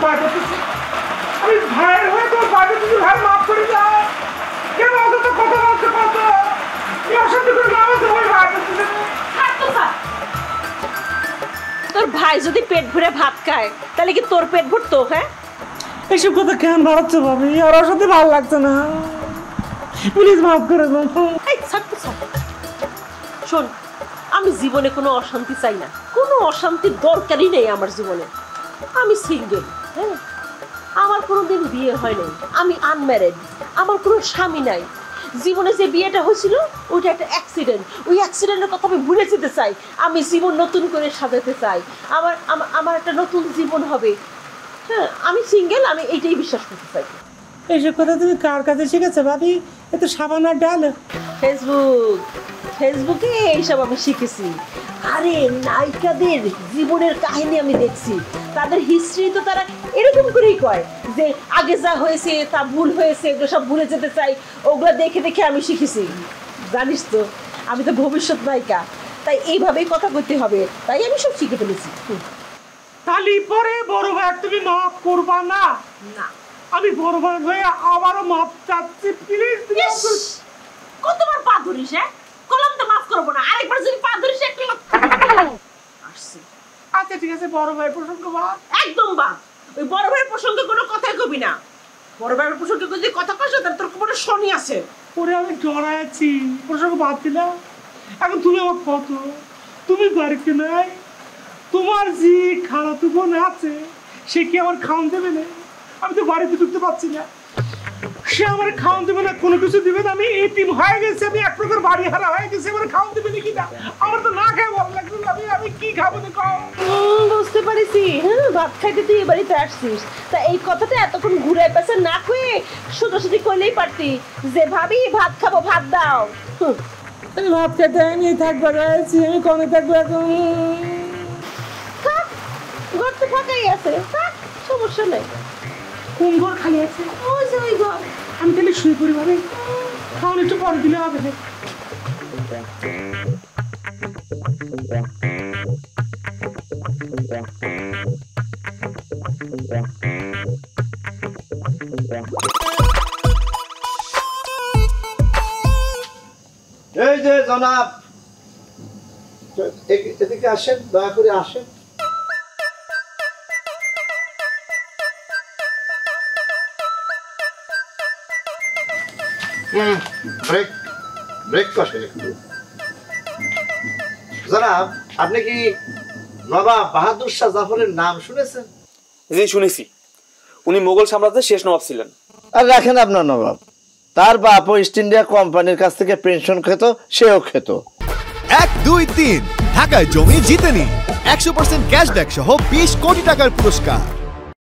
ভয় করতেছি। আমি ভাইয়ের হয়ে তোর বাড়িতে তুই ভাই মাফ করে দাও। কেন অত কথা বলছে কত? এই অশান্তি করে না আমাদের ভাই ভাই করতেছে। তোর ভাই যদি পেট ভরে ভাত খায় তাহলে কি তোর পেট ভরতো? হ্যাঁ, এইসব কথা কেন বাড়াচ্ছে ভাবি? আর ওর সাথে ভালো লাগছে না, প্লিজ মাফ করে দাও। শোন, আমি জীবনে কোনো অশান্তি চাই না, কোনো অশান্তির দরকারই নেই আমার জীবনে। আমি সিঙ্গেল, হ্যাঁ, আমার কোনোদিন বিয়ে হয় নাই, আমি আনম্যারেড, আমার কোনো স্বামী নাই। জীবনে যে বিয়েটা হয়েছিল ওইটা একটা অ্যাক্সিডেন্ট, ওই অ্যাক্সিডেন্টের কথা আমি ভুলে যেতে চাই। আমি জীবন নতুন করে সাজাতে চাই, আমার আমার একটা নতুন জীবন হবে। হ্যাঁ, আমি সিঙ্গেল, আমি এইটাই বিশ্বাস করতে চাই। এইসব কথা তুমি কার কাছে শিখেছো ভাবি? এ তো সাবান আর ডাল। ফেসবুকে এইসব আমি শিখেছি। আরে নায়িকাদের জীবনের কাহিনী আমি দেখছি, তাদের হিস্ট্রি তো তারা এরকম করেই কয় যে আগে যা হয়েছে তা ভুল হয়েছে, এগুলো সব ভুলে যেতে চাই। ওগুলো দেখে দেখে আমি শিখেছি। জানিস তো আমি তো ভবিষ্যৎ নায়িকা, তাই এইভাবেই কথা বলতে হবে, তাই আমি সব শিখে ফেলেছি। তালি পরে বড় ভাই তুমি মাফ করবা না? না, আমি বড় ভাই হয়ে আবারও মাফ চাচ্ছি, প্লিজ। কতবার পা ধরিস? হ্যাঁ, কলম তো মাফ করবো না, আরেকবার যদি পা ধরিস একটা আসছে। আচ্ছা ঠিক আছে, বড় ভাইয়ের প্রসঙ্গ বাদ, একদম বাদ। ওই বড় ভাইয়ের প্রসঙ্গে কোনো কথাই কবি না। বড় ভাইয়ের প্রসঙ্গে যদি কথা কস তাহলে তোর কোনো শনি আছে। ওরে আমি ডরা আছি, প্রসঙ্গ বাদ দিলাম। এখন তুমি আমার কত, তুমি বাড়িতে নাই, তোমার যে খালাতো বোন আছে সে কি আমার খাওয়ান দেবে না? আমি তো বাড়িতে ঢুকতে পারছি না, সে আমার খাওয়ান দেবে না, কোনো কিছু দিবে না। আমি এতিম হয়ে গেছি, আমি এক প্রকার বাড়ি হারা হয়ে গেছি, আমার খাওয়ান দেবে না কিনা? আমার তো না খেয়ে ভালো লাগছে, আমি কি খাবো না? বুঝতে পারিছি, হ্যাঁ, ভাত খাইতে তুই এ বাড়িতে আসছিস, তা এই কথাটা এতক্ষণ ঘুরে পেছে না কয়ে সোজাসুজি কইলেই পারতি যে ভাবি ভাত খাবো, ভাত দাও। আমি ভাত খেতে আমি থাকবো রয়েছি, আমি কমে থাকবো এখন। ঘর তো ফাঁকাই আছে, সমস্যা নেই। কোন ঘর খালি আছে? ওই যে ওই ঘর। আমি তাহলে শুয়ে পড়ি ভাবে, খাওয়ান একটু পরে দিলে হবে না? এই যে জনাব, এদিকে আসেন, দয়া করে আসেন। ব্রেক কষেন একটু। জনাব, আপনি কি নবাব বাহাদুর শাহ জাফরের নাম শুনেছেন? জি শুনেছি, উনি মোগল সাম্রাজ্যের শেষ নবাব ছিলেন। আর রাখেন আপনার নবাব, তার বাপ ইস্ট ইন্ডিয়া কোম্পানির কাছ থেকে পেনশন খেত, সেও খেত। 1, 2, 3 ঢাকায় জমি জিতে নিন 100% ক্যাশব্যাক সহ 20 কোটি টাকার পুরস্কার।